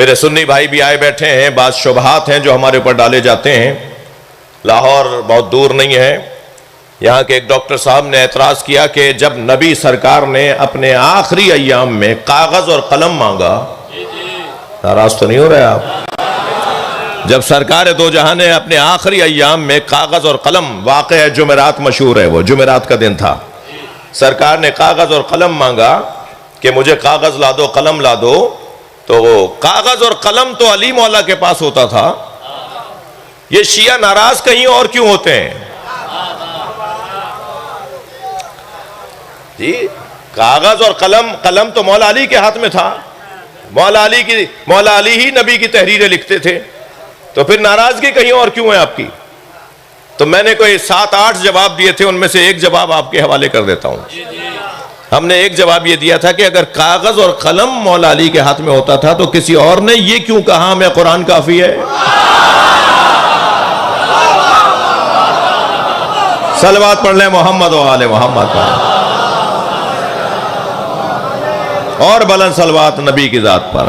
मेरे सुन्नी भाई भी आए बैठे हैं, बात शुबहात हैं जो हमारे ऊपर डाले जाते हैं। लाहौर बहुत दूर नहीं है, यहाँ के एक डॉक्टर साहब ने एतराज़ किया कि जब नबी सरकार ने अपने आखिरी अय्याम में कागज़ और कलम मांगा, नाराज तो नहीं हो रहे आप? जब सरकार दो जहां ने अपने आखिरी अय्याम में कागज़ और कलम, वाक़ है जुमेरात मशहूर है, वो जुमेरात का दिन था, सरकार ने कागज़ और कलम मांगा कि मुझे कागज़ ला दो, कलम ला दो। तो वो कागज़ और कलम तो अली मौला के पास होता था, ये शिया नाराज कहीं और क्यों होते हैं जी? कागज़ और कलम, कलम तो मौला अली के हाथ में था, मौला अली ही नबी की तहरीरें लिखते थे, तो फिर नाराजगी कहीं और क्यों है आपकी? तो मैंने कोई 7-8 जवाब दिए थे, उनमें से एक जवाब आपके हवाले कर देता हूं। हमने एक जवाब ये दिया था कि अगर कागज और कलम मौला अली के हाथ में होता था तो किसी और ने ये क्यों कहा मैं कुरान काफी है? सलवात पढ़ लें मोहम्मद व आले मोहम्मद पर, और बुलंद सलवात नबी की जात पर।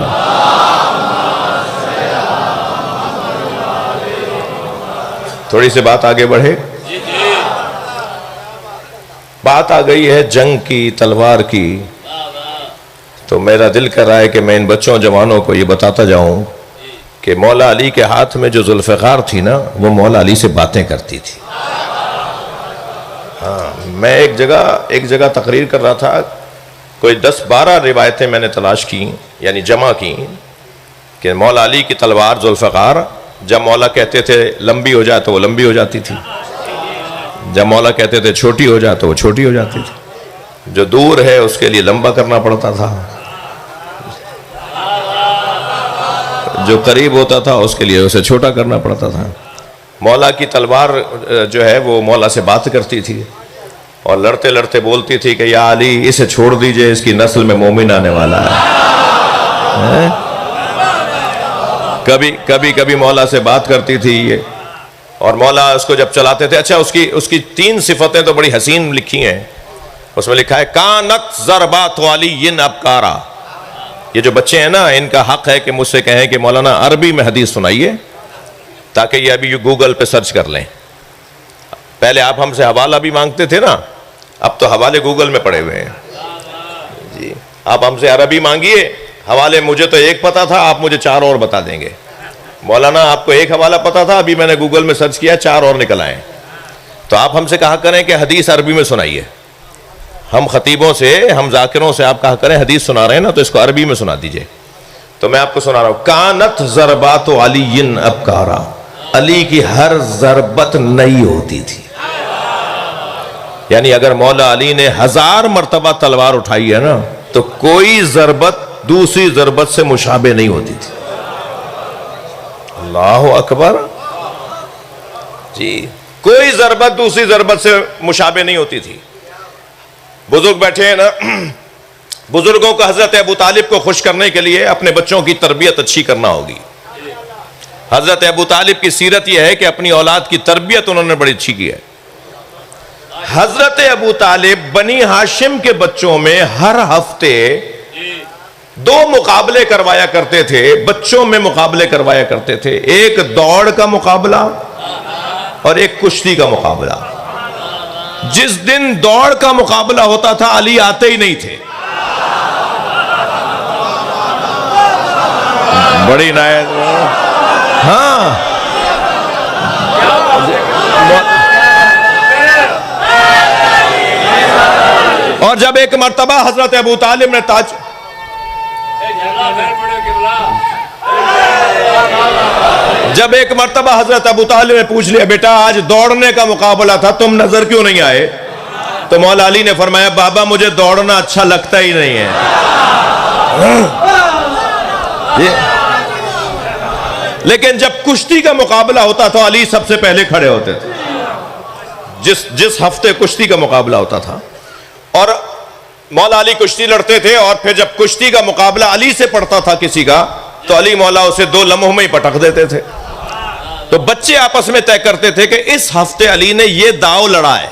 थोड़ी सी बात आगे बढ़े। बात आ गई है जंग की, तलवार की, तो मेरा दिल कर रहा है कि मैं इन बच्चों जवानों को ये बताता जाऊं कि मौला अली के हाथ में जो जुल्फ़िकार थी ना, वो मौला अली से बातें करती थी। हाँ, मैं एक जगह तकरीर कर रहा था, कोई 10-12 रिवायतें मैंने तलाश की, यानी जमा की, कि मौला अली की तलवार जुल्फ़िकार जब मौला कहते थे लंबी हो जाए तो वो लंबी हो जाती थी, जब मौला कहते थे छोटी हो जाए तो वो छोटी हो जाती थी, जो दूर है उसके लिए लंबा करना पड़ता था, जो करीब होता था उसके लिए उसे छोटा करना पड़ता था। मौला की तलवार जो है वो मौला से बात करती थी और लड़ते लड़ते बोलती थी कि या अली इसे छोड़ दीजिए, इसकी नस्ल में मोमिन आने वाला है। कभी मौला से बात करती थी ये, और मौला उसको जब चलाते थे, अच्छा उसकी 3 सिफतें तो बड़ी हसीन लिखी हैं। उसमें लिखा है कानत ज़रबात वालियिन अबकारा। ये जो बच्चे हैं ना, इनका हक है कि मुझसे कहें कि मौलाना अरबी में हदीस सुनाइए, ताकि ये अभी गूगल पे सर्च कर लें। पहले आप हमसे हवाला भी मांगते थे ना, अब तो हवाले गूगल में पड़े हुए हैं जी। आप हमसे अरबी मांगिए, हवाले मुझे तो एक पता था, आप मुझे 4 और बता देंगे। मौलाना आपको एक हवाला पता था, अभी मैंने गूगल में सर्च किया 4 और निकल आए। तो आप हमसे कहा करें कि हदीस अरबी में सुनाइए। हम खतीबों से, हम जाकिरों से आप कहा करें हदीस सुना रहे हैं ना, तो इसको अरबी में सुना दीजिए। तो मैं आपको सुना रहा हूं, कानत ज़रबात अलीयिन अबकारा, अली की हर ज़रबत नई होती थी। यानी अगर मौला अली ने 1000 मरतबा तलवार उठाई है ना, तो कोई ज़रबत दूसरी ज़रबत से मुशाबे नहीं होती थी। अल्लाहु अकबर जी, कोई ज़रबत दूसरी ज़रबत से मुशाबे नहीं होती थी। बुजुर्ग बैठे हैं ना, बुजुर्गों को हजरत अबू तालिब को खुश करने के लिए अपने बच्चों की तरबियत अच्छी करना होगी। हजरत अबू तालिब की सीरत यह है कि अपनी औलाद की तरबियत उन्होंने बड़ी अच्छी की है। हजरत अबू तालिब बनी हाशिम के बच्चों में हर हफ्ते 2 मुकाबले करवाया करते थे, बच्चों में मुकाबले करवाया करते थे। एक दौड़ का मुकाबला और एक कुश्ती का मुकाबला। जिस दिन दौड़ का मुकाबला होता था, अली आते ही नहीं थे। बड़ी नायत, हाँ, और जब एक मर्तबा हजरत अबू तालिब ने जब एक मर्तबा हजरत अबू तालिब ने पूछ लिया, बेटा आज दौड़ने का मुकाबला था, तुम नजर क्यों नहीं आए? तो मौला अली ने फरमाया, बाबा मुझे दौड़ना अच्छा लगता ही नहीं है। लेकिन जब कुश्ती का मुकाबला होता था, अली सबसे पहले खड़े होते थे। जिस हफ्ते कुश्ती का मुकाबला होता था, और मौला अली कुश्ती लड़ते थे, और फिर जब कुश्ती का मुकाबला अली से पड़ता था किसी का, तो अली मौला उसे 2 लम्हों में ही पटक देते थे। तो बच्चे आपस में तय करते थे कि इस हफ्ते अली ने ये दाव लड़ा है।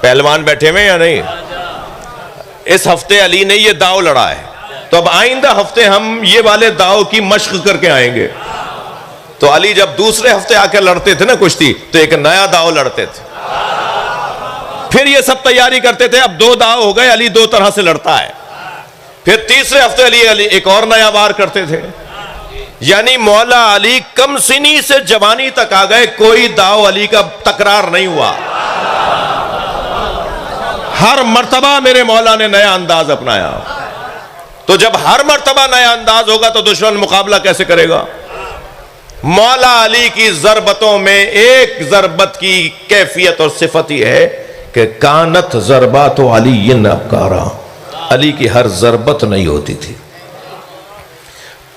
पहलवान बैठे हुए या नहीं? इस हफ्ते अली ने ये दाव लड़ा है। तो अब आइंदा हफ्ते हम ये वाले दाव की मश्क करके आएंगे। तो अली जब दूसरे हफ्ते आकर लड़ते थे ना कुश्ती, तो एक नया दाव लड़ते थे। फिर ये सब तैयारी करते थे, अब 2 दाव हो गए, अली 2 तरह से लड़ता है। फिर तीसरे हफ्ते अली एक और नया वार करते थे। यानी मौला अली कम सिनी से जवानी तक आ गए, कोई दाव अली का तकरार नहीं हुआ। हर मर्तबा मेरे मौला ने नया अंदाज अपनाया। तो जब हर मर्तबा नया अंदाज होगा तो दुश्मन मुकाबला कैसे करेगा? मौला अली की जरबतों में एक जरबत की कैफियत और सिफत ही है कि कानत जरबात अली अबकारा, अली की हर जरबत नहीं होती थी।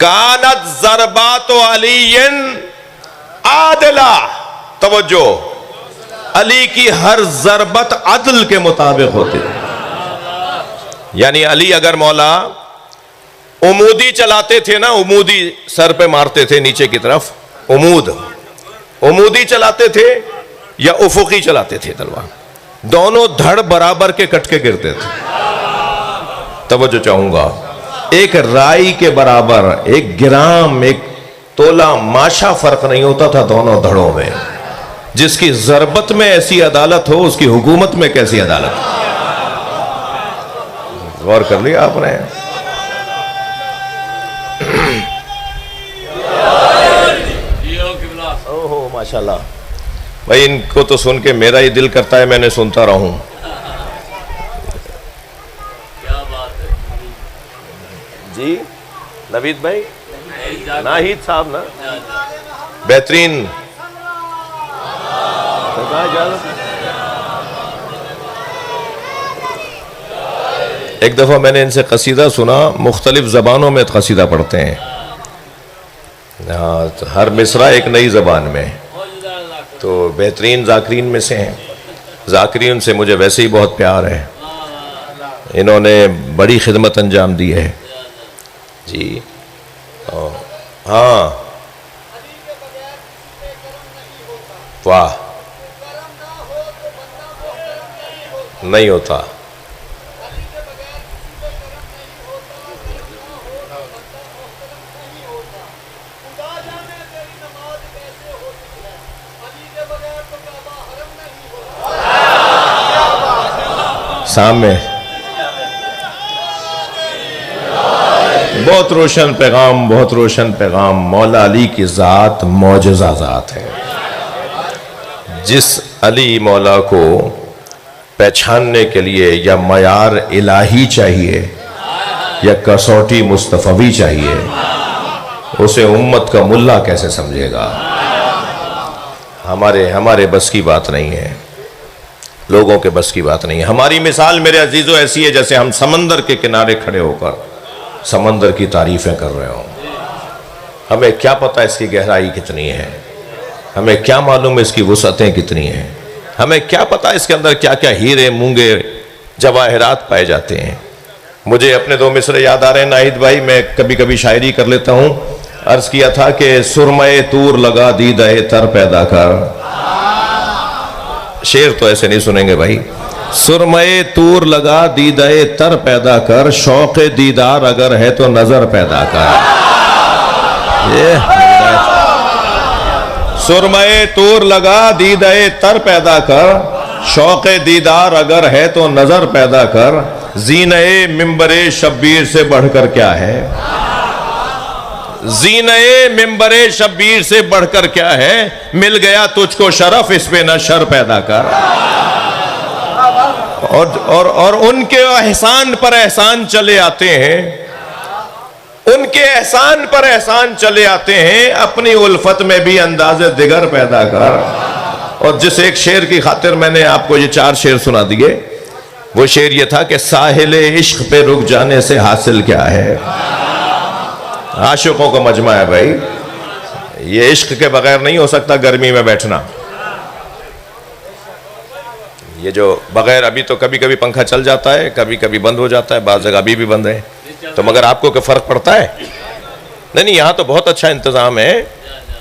कानत जरबात अली आदिला, तवज्जो, अली की हर जरबत अदल के मुताबिक होती थी। यानी अली अगर मौला उमूदी चलाते थे ना, उमूदी सर पे मारते थे नीचे की तरफ, उमूदी चलाते थे या उफुकी चलाते थे तलवार, दोनों धड़ बराबर के कट के गिरते थे। तवज्जो चाहूंगा, एक राई के बराबर, एक ग्राम, एक तोला माशा फर्क नहीं होता था दोनों धड़ों में। जिसकी जरबत में ऐसी अदालत हो, उसकी हुकूमत में कैसी अदालत? गौर कर लिया आपने? ओहो माशाल्लाह भाई, इनको तो सुन के मेरा ही दिल करता है मैंने सुनता रहूं। जी नवीद भाई, नाहिद साहब ना, बेहतरीन। एक दफा मैंने इनसे कसीदा सुना, मुख्तलिफ जबानों में कसीदा पढ़ते हैं। हाँ, तो हर मिसरा एक नई जबान में, तो बेहतरीन जाकरीन में से हैं। जाकरीन से मुझे वैसे ही बहुत प्यार है, इन्होंने बड़ी खिदमत अंजाम दी है जी। हाँ वाह, नहीं होता। सामने बहुत रोशन पैगाम, बहुत रोशन पैगाम। मौला अली की ज़ात मौजज़ा ज़ात है। जिस अली मौला को पहचानने के लिए या मयार इलाही चाहिए या कसौटी मुस्तफ़वी चाहिए, उसे उम्मत का मुल्ला कैसे समझेगा? हमारे बस की बात नहीं है, लोगों के बस की बात नहीं है। हमारी मिसाल मेरे अजीजों ऐसी है जैसे हम समंदर के किनारे खड़े होकर समंदर की तारीफें कर रहे हो। हमें क्या पता इसकी गहराई कितनी है, हमें क्या मालूम इसकी वुसअतें कितनी हैं, हमें क्या पता इसके अंदर क्या क्या हीरे मूंगे जवाहरात पाए जाते हैं। मुझे अपने 2 मिसरे याद आ रहे हैं नाहिद भाई, मैं कभी कभी शायरी कर लेता हूँ। अर्ज किया था कि सुरमए तूर लगा दीदाए तर पैदा कर। शेर तो ऐसे नहीं सुनेंगे भाई। सुरमए तूर लगा दीदाए तर पैदा कर, शौक़े दीदार अगर है तो नजर पैदा कर। ये सुरमए तूर लगा दीदाए तर पैदा कर, शौक़े दीदार अगर है तो नजर पैदा कर। जीने मिंबरे शब्बीर से बढ़कर क्या है, जीने मिंबरे शब्बीर से बढ़कर क्या है। मिल गया तुझको शरफ, इस पे न शर पैदा कर। और उनके एहसान पर एहसान चले आते हैं, उनके एहसान पर एहसान चले आते हैं। अपनी उल्फत में भी अंदाज़े दिगर पैदा कर। और जिस एक शेर की खातिर मैंने आपको ये 4 शेर सुना दिए, वो शेर ये था कि साहिल इश्क पे रुक जाने से हासिल क्या है। आशिकों का मजमा है भाई, ये इश्क के बगैर नहीं हो सकता गर्मी में बैठना। ये जो बगैर, अभी तो कभी कभी पंखा चल जाता है, कभी कभी बंद हो जाता है, बाज़ जगह अभी भी बंद है, तो मगर आपको क्या फ़र्क पड़ता है? नहीं, यहाँ तो बहुत अच्छा इंतज़ाम है।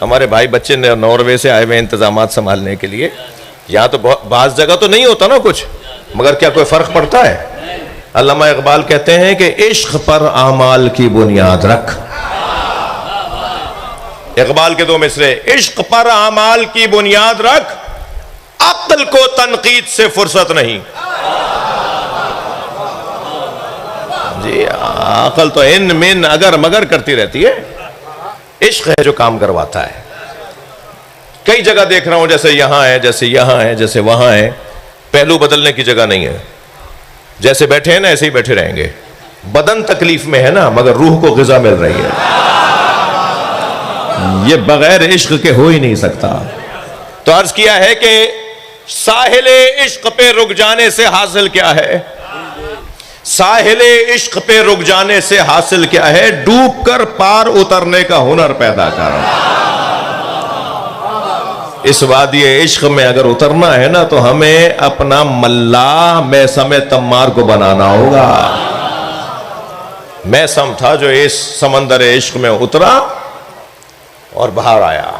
हमारे भाई बच्चे नॉर्वे से आए हुए इंतज़ाम संभालने के लिए। यहाँ तो बाज़ जगह तो नहीं होता ना कुछ, मगर क्या कोई फ़र्क पड़ता है? अल्लामा इकबाल कहते हैं कि इश्क पर आमाल की बुनियाद रख। इकबाल के दो मिसरे, इश्क पर आमाल की बुनियाद रख, अक्ल को तनकीद से फुर्सत नहीं। जी अक्ल तो इन मिन अगर मगर करती रहती है, इश्क है जो काम करवाता है। कई जगह देख रहा हूं, जैसे यहां है, जैसे यहां है, जैसे वहां है, पहलू बदलने की जगह नहीं है। जैसे बैठे हैं ना ऐसे ही बैठे रहेंगे। बदन तकलीफ में है ना, मगर रूह को ग़िज़ा मिल रही है। ये बगैर इश्क के हो ही नहीं सकता। तो अर्ज किया है कि साहिले इश्क पे रुक जाने से हासिल क्या है? साहिले इश्क पे रुक जाने से हासिल क्या है? डूब कर पार उतरने का हुनर पैदा कर। इस वादी इश्क में अगर उतरना है ना, तो हमें अपना मल्ला मैसम तम्मार को बनाना होगा। मैसम था जो इस समंदर इश्क में उतरा और बाहर आया।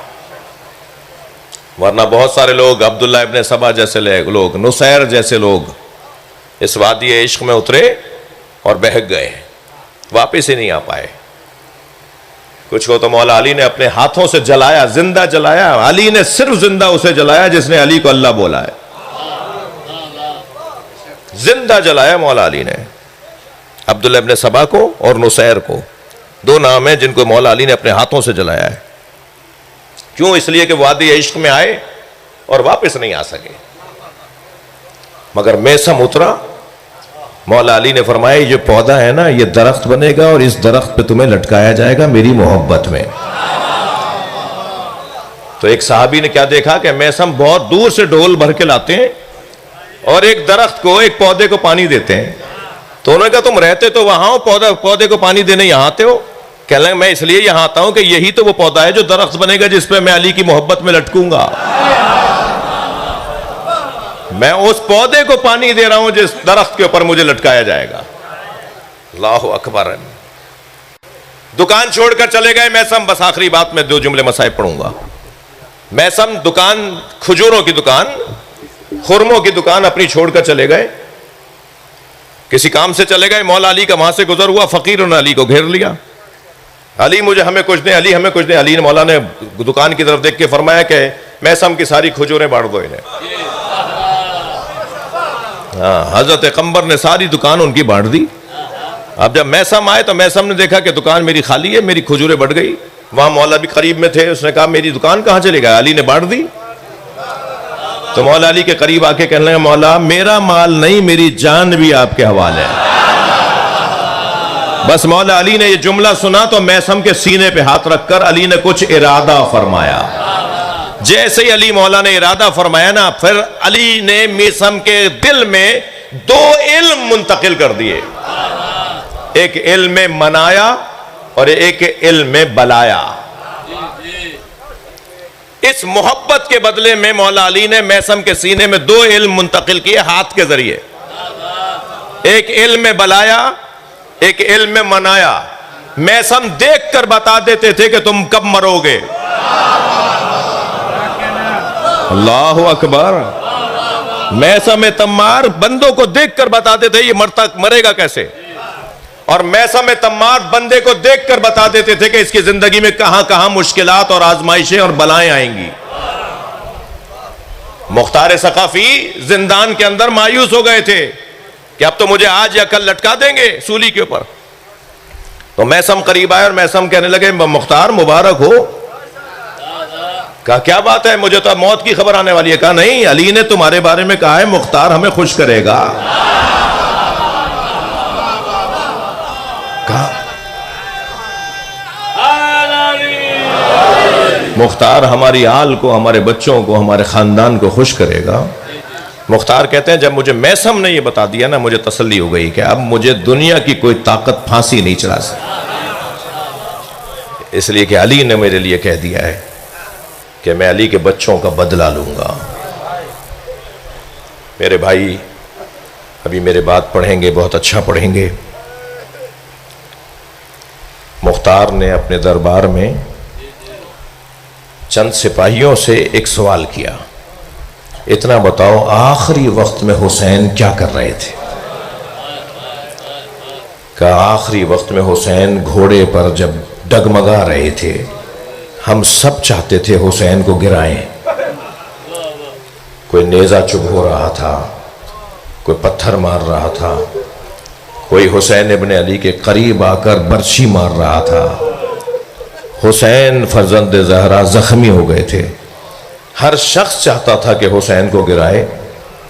वरना बहुत सारे लोग, अब्दुल्ला इब्ने सबा जैसे लोग, नुसैर जैसे लोग इस वादी इश्क में उतरे और बहक गए, वापिस ही नहीं आ पाए। कुछ को तो मौला अली ने अपने हाथों से जलाया, जिंदा जलाया। अली ने सिर्फ जिंदा उसे जलाया जिसने अली को अल्लाह बोला है। जिंदा जलाया मौला अली ने अब्दुल्ला इब्ने सबा को और नुसैर को। दो नाम है जिनको मौला अली ने अपने हाथों से जलाया है। क्यों? इसलिए कि वादी इश्क में आए और वापस नहीं आ सके। मगर मैसम उतरा। मौला अली ने फरमाया, ये पौधा है ना, ये दरख्त बनेगा और इस दरख्त पे तुम्हें लटकाया जाएगा मेरी मोहब्बत में। तो एक सहाबी ने क्या देखा कि मैसम बहुत दूर से ढोल भर के लाते हैं और एक दरख्त को, एक पौधे को पानी देते हैं। तो उन्होंने कहा, तुम रहते तो वहां हो, पौधे को पानी देने यहां आते हो? कह लगे, मैं इसलिए यहां आता हूं कि यही तो वो पौधा है जो दरख्त बनेगा जिस पे मैं अली की मोहब्बत में लटकूंगा। मैं उस पौधे को पानी दे रहा हूं जिस दरख्त के ऊपर मुझे लटकाया जाएगा। अल्लाहु अकबर। दुकान छोड़कर चले गए मैसम। बस आखिरी बात में दो जुमले मसाइब पढ़ूंगा। मैसम दुकान, खजूरों की दुकान, खुरमों की दुकान अपनी छोड़कर चले गए। किसी काम से चले गए। मौला अली का वहां से गुजर हुआ। फकीर ने अली को घेर लिया। अली मुझे, हमें कुछ दे, अली हमें कुछ दे। अली ने, मौला ने दुकान की तरफ देख के फरमाया कि मैसम की सारी खजूरें बांट दो इन्हें। हाँ, हजरत कंबर ने सारी दुकान उनकी बांट दी। अब जब मैसम आए तो मैसम ने देखा कि दुकान मेरी खाली है, मेरी खजूरें बढ़ गई। वहां मौला भी करीब में थे। उसने कहा, मेरी दुकान कहां चली गई? अली ने बांट दी। तो मौला अली के करीब आके कहने लगा, मौला मेरा माल नहीं, मेरी जान भी आपके हवाले है। बस मौला अली ने ये जुमला सुना तो मैसम के सीने पे हाथ रखकर अली ने कुछ इरादा फरमाया। जैसे ही अली मौला ने इरादा फरमाया ना, फिर अली ने मैसम के दिल में दो इल्म मुंतकिल कर दिए। एक इल्म में मनाया और एक इल्म में बलाया। इस मोहब्बत के बदले में मौला अली ने मैसम के सीने में दो इल्म मुंतकिल किए हाथ के जरिए। एक इल्म में बलाया, एक इल्म में मनाया। मैसम देख कर बता देते थे कि तुम कब मरोगे। अल्लाहु अकबर। मैसम तम्मार बंदों को देखकर बताते थे ये मरेगा कैसे। और मैसम तम्मार बंदे को देखकर बता देते थे कि इसकी जिंदगी में कहां कहां मुश्किलात और आजमाइशें और बलाएं आएंगी। मुख्तार सकाफी जिंदान के अंदर मायूस हो गए थे कि अब तो मुझे आज या कल लटका देंगे सूली के ऊपर। तो मैसम करीब आए और मैसम कहने लगे, मुख्तार मुबारक हो। कहा, क्या बात है, मुझे तो मौत की खबर आने वाली है। कहा, नहीं, अली ने तुम्हारे बारे में कहा है मुख्तार हमें खुश करेगा। कहा, मुख्तार हमारी आल को, हमारे बच्चों को, हमारे खानदान को खुश करेगा। मुख्तार कहते हैं, जब मुझे मैसम ने यह बता दिया ना, मुझे तसल्ली हो गई कि अब मुझे दुनिया की कोई ताकत फांसी नहीं चला सकती। इसलिए कि अली ने मेरे लिए कह दिया है कि मैं अली के बच्चों का बदला लूंगा। मेरे भाई अभी मेरे बात पढ़ेंगे, बहुत अच्छा पढ़ेंगे। मुख्तार ने अपने दरबार में चंद सिपाहियों से एक सवाल किया, इतना बताओ आखिरी वक्त में हुसैन क्या कर रहे थे। का आखिरी वक्त में हुसैन घोड़े पर जब डगमगा रहे थे, हम सब चाहते थे हुसैन को गिराएं। कोई नेज़ा चुभ हो रहा था, कोई पत्थर मार रहा था, कोई हुसैन इब्ने अली के करीब आकर बर्छी मार रहा था। हुसैन फर्जंद ज़हरा जख्मी हो गए थे। हर शख्स चाहता था कि हुसैन को गिराए,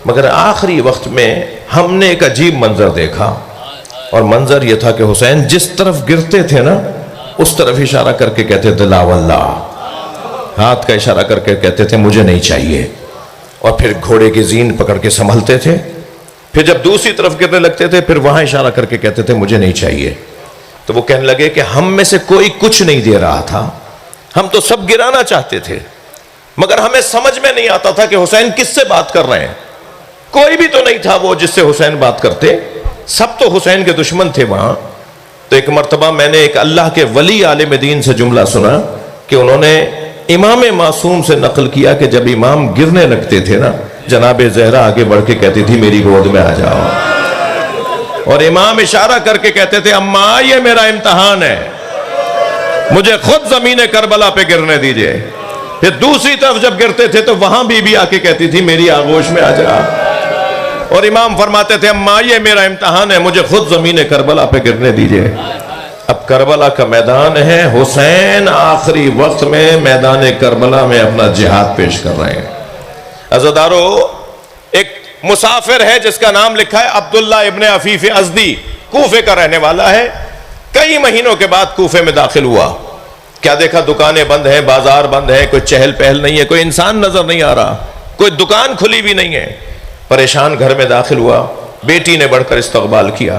मगर आखिरी वक्त में हमने एक अजीब मंजर देखा, और मंजर यह था कि हुसैन जिस तरफ गिरते थे ना, उस तरफ इशारा करके कहते थे ला वल्लाह, हाथ का इशारा करके कहते थे मुझे नहीं चाहिए, और फिर घोड़े की जीन पकड़ के संभलते थे। फिर जब दूसरी तरफ गिरने लगते थे, फिर वहां इशारा करके कहते थे मुझे नहीं चाहिए। तो वो कहने लगे कि हम में से कोई कुछ नहीं दे रहा था, हम तो सब गिराना चाहते थे, मगर हमें समझ में नहीं आता था कि हुसैन किससे बात कर रहे हैं। कोई भी तो नहीं था वो जिससे हुसैन बात करते, सब तो हुसैन के दुश्मन थे वहां। तो एक मर्तबा मैंने एक अल्लाह के वली आलिम दीन से जुमला सुना कि उन्होंने इमाम मासूम से नकल किया कि जब इमाम गिरने लगते थे ना, जनाबे ज़हरा आगे बढ़ के कहती थी मेरी गोद में आ जाओ, और इमाम इशारा करके कहते थे अम्मा ये मेरा इम्तहान है, मुझे खुद ज़मीन करबला पे गिरने दीजिए। फिर दूसरी तरफ जब गिरते थे तो वहां बीबी आके कहती थी मेरी आगोश में आ जा, और इमाम फरमाते थे अम्मा ये मेरा इम्तहान है, मुझे खुद ज़मीन करबला पे गिरने दीजिए। अब करबला का मैदान है, हुसैन आखिरी वक्त में मैदान करबला में अपना जिहाद पेश कर रहे हैं। अज़दारो, एक मुसाफिर है जिसका नाम लिखा है अब्दुल्ला इब्ने अफीफ अज़दी, कूफे का रहने वाला है। कई महीनों के बाद कूफे में दाखिल हुआ। क्या देखा, दुकानें बंद हैं, बाजार बंद है, कोई चहल पहल नहीं है, कोई इंसान नजर नहीं आ रहा, कोई दुकान खुली भी नहीं है। परेशान घर में दाखिल हुआ। बेटी ने बढ़कर इस्तकबाल किया।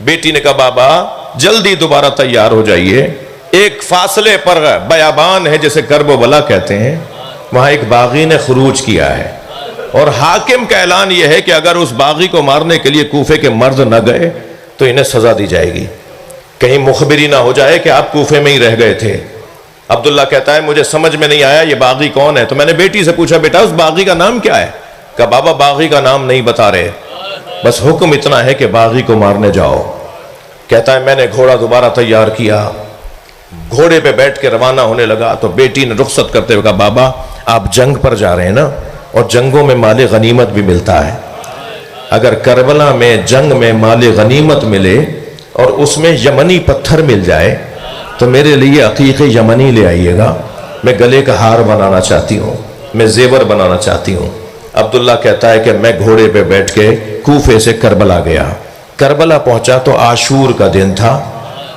बेटी ने कहा बाबा जल्दी दोबारा तैयार हो जाइए, एक फासले पर बयाबान है जिसे करबो बला कहते हैं, वहां एक बागी ने खरूज किया है, और हाकिम का ऐलान यह है कि अगर उस बागी को मारने के लिए कूफे के मर्द न गए तो इन्हें सजा दी जाएगी। कहीं मुखबिरी ना हो जाए कि आप कूफे में ही रह गए थे। अब्दुल्ला कहता है मुझे समझ में नहीं आया ये बागी कौन है। तो मैंने बेटी से पूछा बेटा उस बागी का नाम क्या है? कहा बाबा बागी का नाम नहीं बता रहे, बस हुक्म इतना है कि बागी को मारने जाओ। कहता है मैंने घोड़ा दोबारा तैयार किया, घोड़े पे बैठ के रवाना होने लगा। तो बेटी ने रुखसत करते हुए कहा बाबा आप जंग पर जा रहे हैं ना, और जंगों में माले गनीमत भी मिलता है। अगर करबला में जंग में माले गनीमत मिले और उसमें यमनी पत्थर मिल जाए तो मेरे लिए अकीक़े यमनी ले आइएगा। मैं गले का हार बनाना चाहती हूँ, मैं जेवर बनाना चाहती हूँ। अब्दुल्ला कहता है कि मैं घोड़े पे बैठ के कूफे से करबला गया। करबला पहुंचा तो आशूर का दिन था,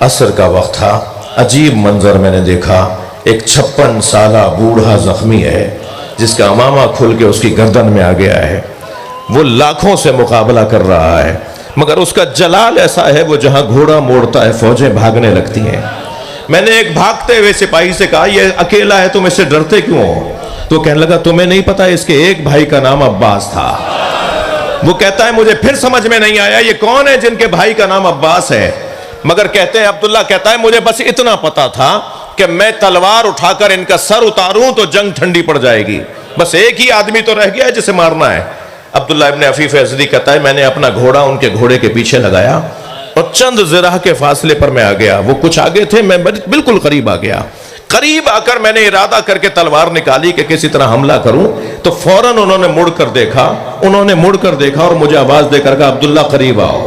असर का वक्त था। अजीब मंजर मैंने देखा, एक 56 साला बूढ़ा जख्मी है जिसका अमामा खुल के उसकी गर्दन में आ गया है। वो लाखों से मुकाबला कर रहा है, मगर उसका जलाल ऐसा है वो जहां घोड़ा मोड़ता है फौजें भागने लगती हैं। मैंने एक भागते हुए सिपाही से कहा ये अकेला है, तुम इससे डरते क्यों हो? तो कहने लगा तुम्हें नहीं पता इसके एक भाई का नाम अब्बास था। वो कहता है मुझे फिर समझ में नहीं आया ये कौन है जिनके भाई का नाम अब्बास है, मगर कहते हैं अब्दुल्ला कहता है मुझे बस इतना पता था कि मैं तलवार उठाकर इनका सर उतारूं तो जंग ठंडी पड़ जाएगी, बस एक ही आदमी तो रह गया है जिसे मारना है। अब्दुल्ला इब्ने अफीफ अज़दी कहता है मैंने अपना घोड़ा उनके घोड़े के पीछे लगाया और चंद ज़िराह के फासले पर मैं आ गया। वो कुछ आगे थे, मैं बिल्कुल करीब आ गया। करीब आकर मैंने इरादा करके तलवार निकाली कि किसी तरह हमला करूं, तो फौरन उन्होंने मुड़कर देखा और मुझे आवाज देकर कहा अब्दुल्ला करीब आओ,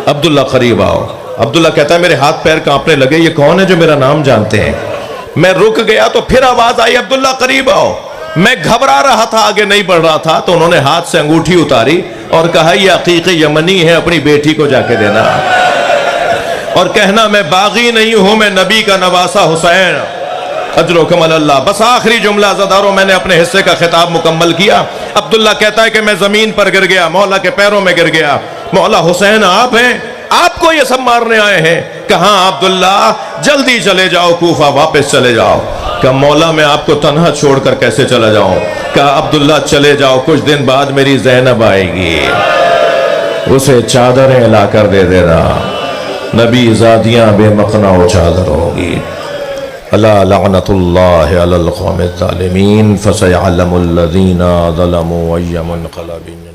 अब्दुल्ला करीब आओ। अब्दुल्ला कहता है मेरे हाथ पैर कांपने लगे, ये कौन है जो मेरा नाम जानते हैं? मैं रुक गया तो फिर आवाज आई अब्दुल्ला करीब आओ। मैं घबरा रहा था, आगे नहीं बढ़ रहा था, तो उन्होंने हाथ से अंगूठी उतारी और कहा यह अकीक़े यमनी है, अपनी बेटी को जाके देना और कहना मैं बागी नहीं हूं, मैं नबी का नवासा हुसैन अजरो कमल अल्लाह। बस आखिरी जुमला ज़दारो मैंने अपने हिस्से का खिताब मुकम्मल किया। अब्दुल्ला कहता है कि मैं जमीन पर गिर गया, मौला के पैरों में गिर गया। मौला हुसैन आप हैं, आपको ये सब मारने आए हैं? कहा अब्दुल्ला जल्दी चले जाओ, कूफा वापस चले जाओ। कहा मौला मैं आपको तन्हा छोड़कर कैसे चला जाऊं? कहा अब्दुल्ला चले जाओ, कुछ दिन बाद मेरी ज़ैनब आएगी, उसे चादरें लाकर दे देना, नबी ज़ादियाँ बेमकना व चादर होगी। अला लअनतुल्लाहि अलल क़ौमिज़ ज़ालिमीन फसयअलमुल लज़ीना ज़लमू अय्युम मुनक़लबिन।